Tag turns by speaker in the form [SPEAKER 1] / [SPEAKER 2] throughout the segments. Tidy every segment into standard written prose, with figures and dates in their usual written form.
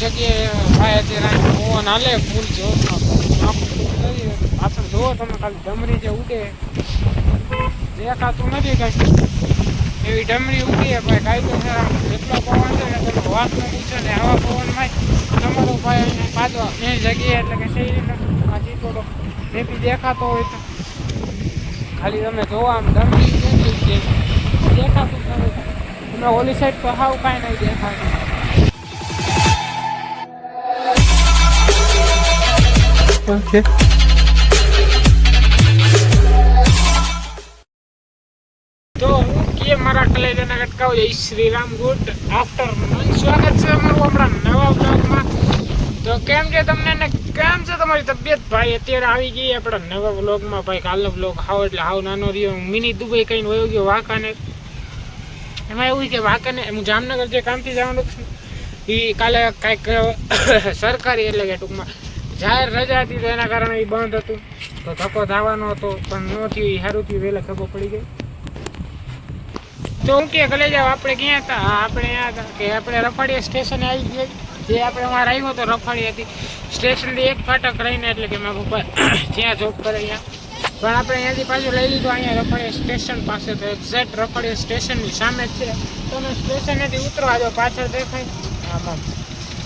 [SPEAKER 1] જગ્યાએ ભાઈ અત્યારે પવન હાલે ફૂલ જોરમાં પાછળ જુઓ તમે ખાલી ડમરી જે ઉડે દેખાતું નથી કઈ એવી ડમરી ઉડી ભાઈ કાયદેસર એટલો પવન છે ને તમે વાત ન પૂછો ને આવા પવનમાં તમારો ભાઈ અહીંયા પાછો એની જગ્યાએ એટલે કે સહી રીતે આ ચીતોડો મેપી દેખાતો હોય તો ખાલી તમે જોવો આમ ડમરી કેટલી દેખાતું નથી તમે ઓલી સાઈડ તો હાવ કાંઈ નહીં દેખાતું Okay. તો કે મારા કલેજાના કટકાઓ જય શ્રી રામ ગુડ આફ્ટરનૂન સ્વાગત છે અમારું હમણાં નવા બ્લોગમાં તો કેમ છે તમને ને કેમ છે તમારી તબિયત ભાઈ અત્યારે આવી ગઈ આપણા નવા બ્લોગમાં ભાઈ કાલનો બ્લોગ હાવ એટલે હાવ નાનો રહ્યો મિની દુબઈ કહીને વયો ગયો વાંકાને એમાં એવું છે વાંકાને હું જામનગર જે કામથી જવાનું એ કાલે કાંઈક સરકારી એટલે કે ટૂંકમાં જાહેર રજા હતી તો એના કારણે એ બંધ હતું તો ધક્કો થવાનો હતો પણ ન થયું એ સારું થયું વહેલા ખબર પડી ગઈ તો હું કે કલે જાવ આપણે ક્યાં હતા આપણે અહીંયા હતા કે આપણે રફાડીયા સ્ટેશને આવી ગયા જે આપણે અમારે આવ્યો હતો રફાડી હતી સ્ટેશનથી એક ફાટક રહીને એટલે કે મારા પપ્પા જ્યાં જોબ કરે અહીંયા પણ આપણે અહીંયાથી પાછું લઈ લીધું અહીંયા રફાડીયા સ્ટેશન પાસે તો એક્ઝેક્ટ રફાડીયા સ્ટેશનની સામે જ છે તમે સ્ટેશનેથી ઉતરવા જાઓ પાછળ દેખાય આમાં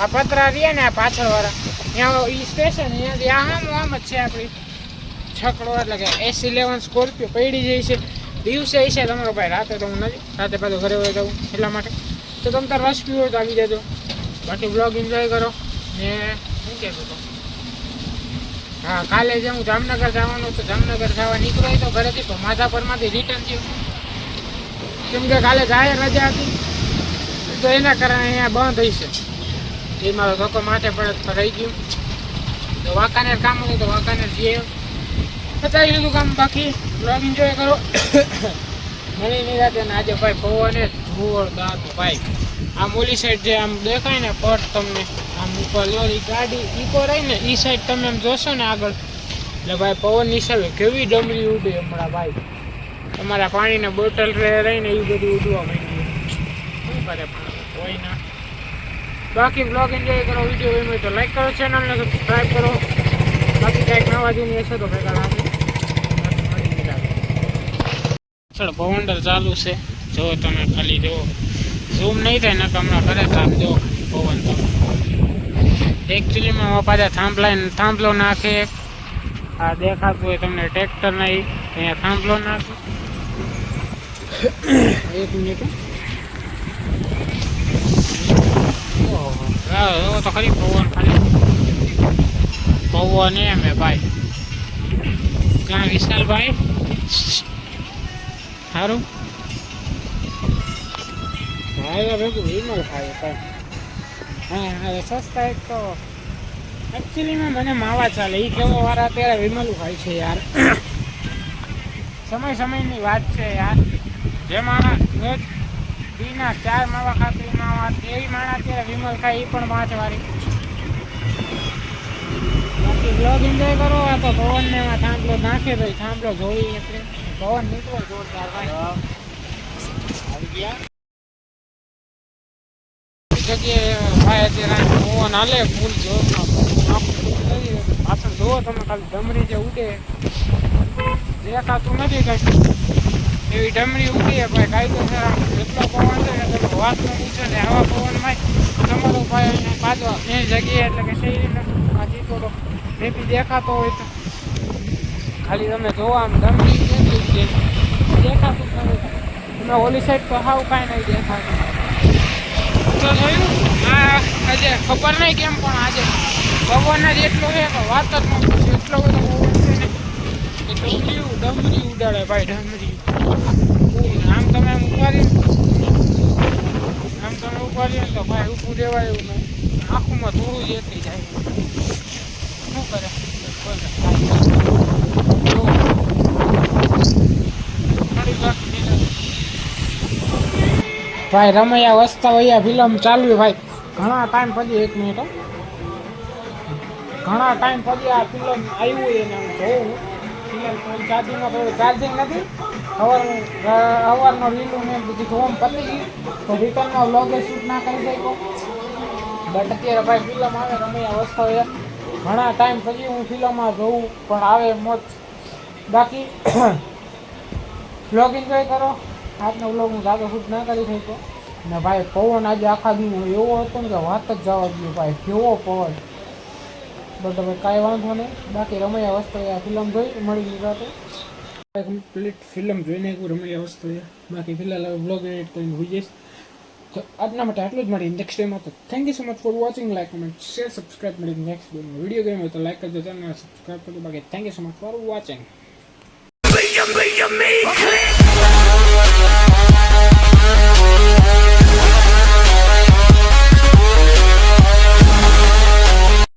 [SPEAKER 1] આ પતરા રહ્યા ને આ પાછળવાળા ત્યાં એ સ્ટેશન અહીંયાથી આમ જ છે આપણી છકડો એટલે કે S11 સ્કોર્પિયો પડી જાય છે દિવસે છે તમારો ભાઈ રાતે તો હું નથી રાતે પાછું ઘરે વહી જાઉં એટલા માટે તો તમે તાર રસ પીવો તો આવી જજો બાકી બ્લોગ એન્જોય કરો ને શું કહેતો હતો હા કાલે જે હું જામનગર જવાનું તો જામનગર જવા નીકળ્યો તો ઘરેથી તો માધાપરમાંથી રિટર્ન થયું કેમ કે કાલે જાહેર રજા હતી તો એના કારણે અહીંયા બંધ હશે એ મારો ધક્કો માથે પડે રહી ગયું તો વાંકાનેર કામ હતું તો વાંકાનેર જઈએ બતાવી લીધું કામ બાકી બ્લોગ એન્જોય કરો મળી નહીં રાતે ને આજે ભાઈ પવને જોરદાર ભાઈ આમ ઓલી સાઈડ જે આમ દેખાય ને પટ તમને આમ ઉપર લોરી ગાડી ઈકો રહી ને એ સાઈડ તમે એમ જોશો ને આગળ એટલે ભાઈ પવનની હિસાબે કેવી ડમરી ઉડે હમણાં ભાઈ તમારા પાણીને બોટલ રહીને એ બધું ઉડવા માંડ્યું શું કરે પણ કોઈ ના બાકી બ્લોગ એન્જોય કરો વિડીયો ગમ્યો તો લાઈક કરો ચેનલને સબસ્ક્રાઈબ કરો બાકી કંઈક નવા જૂની હશે તો ભેગા રાખો ચલો પવંડર ચાલુ છે જો તમે ખાલી જુઓ ઝૂમ નહીં થાય ને હમણાં ઘરે તો આપ જો પવન તો એકચ્યુઅલીમાં પાછા થાંભલો નાખે આ દેખાતું હોય તમને ટ્રેક્ટર નહીં અહીંયા થાંભલો નાખે એક મિનિટ તો ખરી પવન ખાલી પવન એમ હે ભાઈ ક્યાં વિશાલભાઈ સારું ભાઈ ભેગું વિમલ ખાય કાંઈ હા સસ્તા એક તો એકચ્યુઅલીમાં મને માવા ચાલે એ કેવો વાળા અત્યારે વિમલું ખાય છે યાર સમયની વાત છે યાર જે માણસ રોજ દીના 4 માવા ખાતી માવા એવી માણસ અત્યારે વિમલ ખાય એ પણ 5 વાળી બાકી બ્લોગ એન્જોય કરો આ તો પવનને એમાં થાંભલો નાખે તો થાંભલો જોઈ એટલે પવન નીકળો જોરદાર ભાઈ આવી ગયા જગ્યાએ ભાઈ અત્યારે પવન હાલે ફૂલ જોરમાં પાછળ જુઓ તમે ખાલી ડમરી જે ઉડે દેખાતું નથી કઈ એવી ડમરી ઉડી ભાઈ કાયદેસર એટલો પવન છે ને તમે વાત ન પૂછો ને આવા પવનમાં તમારો ભાઈ અહીંયા પાછો એની જગ્યાએ એટલે કે સહી રીતે આ ચીતોડો મેપી દેખાતો હોય તો ખાલી તમે જોવો આમ ડમરી કેટલી દેખાતું નથી તમે ઓલી સાઈડ તો હાવ કાંઈ નહીં દેખાતું તો જોયું આ આજે ખબર નહીં કેમ પણ આજે પવન જ એટલો છે કે વાત જ ન પૂછે એટલો બધો પવન છે ને કે ડમરી ઉડાડે ભાઈ ડમરી આમ તમે ઉપાડી ને તો ભાઈ ઊભું રહેવાય એવું નહીં આંખોમાં થોડું જ એટલી જાય શું કરે ભાઈ રમૈયા વસતા વૈયા ફિલ્મ ચાલુ ભાઈ ઘણા ટાઈમ પછી 1 મિનિટ ઘણા ટાઈમ પછી આ ફિલ્મ આવ્યું એને હું જોઉં ફિલ્મ ચાર્જિંગમાં થોડું ચાર્જિંગ નથી સવારનો લીલું ને બધું જોવાનું પતી ગયું તો રિટર્નમાં વ્લોગે શૂટ ના કરી શકો બટ અત્યારે ભાઈ ફિલ્મ આવે રમૈયા વસ્તાવે ઘણા ટાઈમ પછી હું ફિલ્મમાં જોઉં પણ આવે મોજ. બાકી વ્લોગ એન્જોય કરો. આજનો વ્લોગ હું જાતો શૂટ ના કરી શક્યો ને ભાઈ પવન આજે આખા દી એવો હતો ને કે વાત જ જવા દો ભાઈ, કેવો પવન. બટ હવે કાંઈ વાંધો નહીં. બાકી રમૈયા વસ્તાવે ફિલ્મ જોઈ મળી ગુજરાતી કમ્પ્લીટ ફિલ્મ જોઈને એક રમૈયા વસ્તાવે. બાકી ફિલહાલ હવે વ્લોગ એડિટ કરીને હોઈ જઈશ. તો આજના માટે આટલું જ. મળી નેક્સ્ટ ટાઈમ હતો. Thank you so much for watching. Like comment share subscribe. મળી નેક્સ્ટ વિડીયો ગેમ હોય તો લાઈક કરજો, ચેનલ સબસ્ક્રાઈબ કરજો. બાકી thank you so much for watching.